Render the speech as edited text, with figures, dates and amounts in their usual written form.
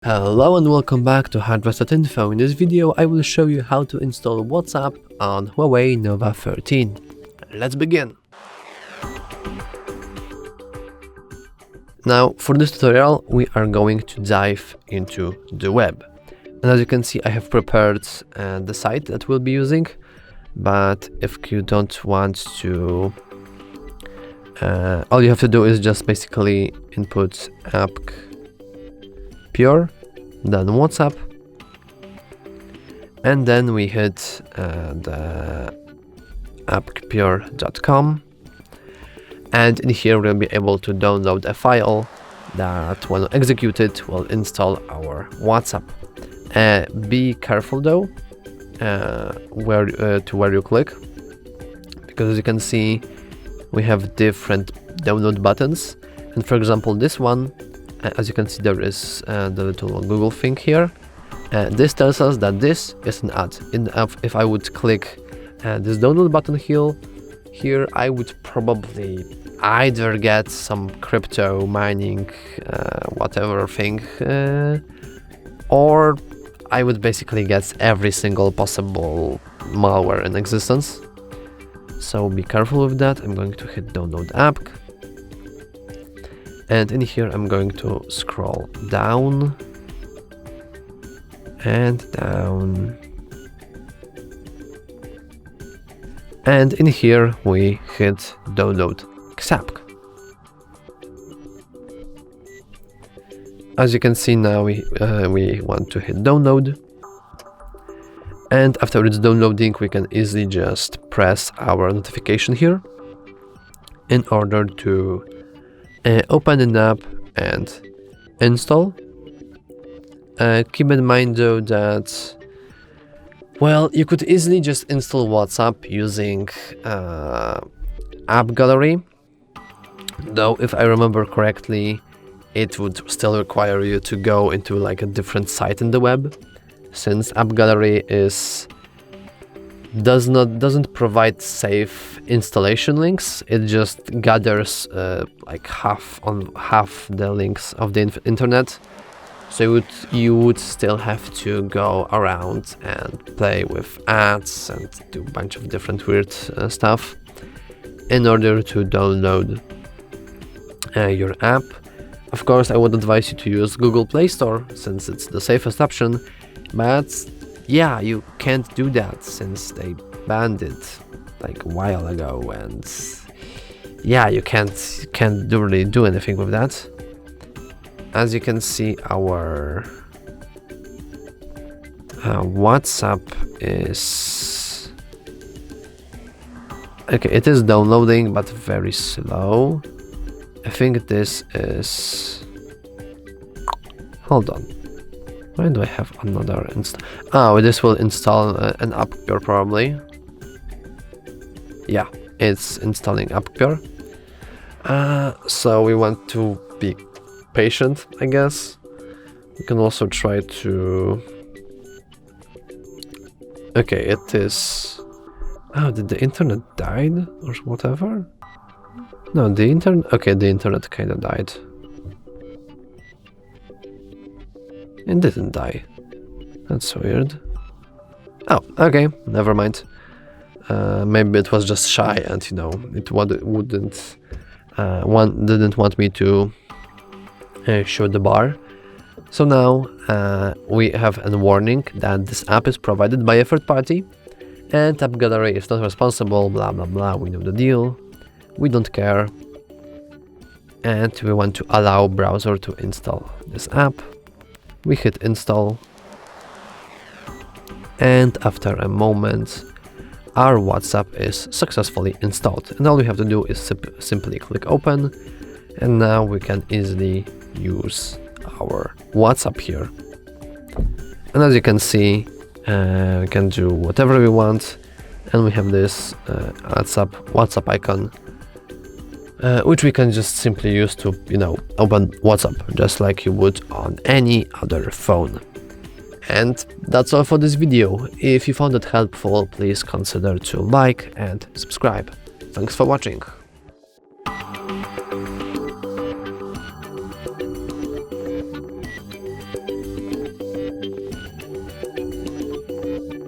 Hello and welcome back to HardReset.Info. In this video I will show you how to install WhatsApp on Huawei Nova 13. Let's begin! Now for this tutorial we are going to dive into the web. And as you can see I have prepared the site that we'll be using, but if you don't want to, all you have to do is just basically input app pure, then WhatsApp, and then we hit the appcpure.com, and in here we'll be able to download a file that when executed will install our WhatsApp. Be careful though where you click, because as you can see we have different download buttons, and for example this one, as you can see there is the little Google thing here. This tells us that this is an ad. If I would click this download button here, I would probably either get some crypto mining whatever thing, or I would basically get every single possible malware in existence. So be careful with that. I'm going to hit download app. And in here I'm going to scroll down and down, and in here we hit download XAPC. As you can see now we want to hit download, and after it's downloading we can easily just press our notification here in order to open an app and install. Keep in mind though that, well, you could easily just install WhatsApp using app gallery, though if I remember correctly it would still require you to go into like a different site in the web, since app gallery doesn't provide safe installation links. It just gathers like half the links of the internet, so you would still have to go around and play with ads and do a bunch of different weird stuff in order to download your app. Of course I would advise you to use Google Play Store since it's the safest option, but yeah, you can't do that since they banned it like a while ago, and yeah, you can't really do anything with that. As you can see, our WhatsApp is okay. It is downloading, but very slow. I think this is. Hold on. Why do I have another install? Oh, this will install an AppCure probably. Yeah, it's installing AppCure. So we want to be patient, I guess. We can also try to... Okay, it is... Oh, did the internet died or whatever? No, the internet... Okay, the internet kinda died. It didn't die. That's weird. Oh, okay, never mind. Maybe it was just shy, and you know it didn't want me to show the bar. So now we have a warning that this app is provided by a third party, and App Gallery is not responsible. Blah blah blah. We know the deal. We don't care, and we want to allow browser to install this app. We hit install, and after a moment our WhatsApp is successfully installed, and all we have to do is simply click open, and now we can easily use our WhatsApp here. And as you can see, we can do whatever we want, and we have this WhatsApp icon, which we can just simply use to, you know, open WhatsApp just like you would on any other phone. And that's all for this video. If you found it helpful, please consider to like and subscribe. Thanks for watching.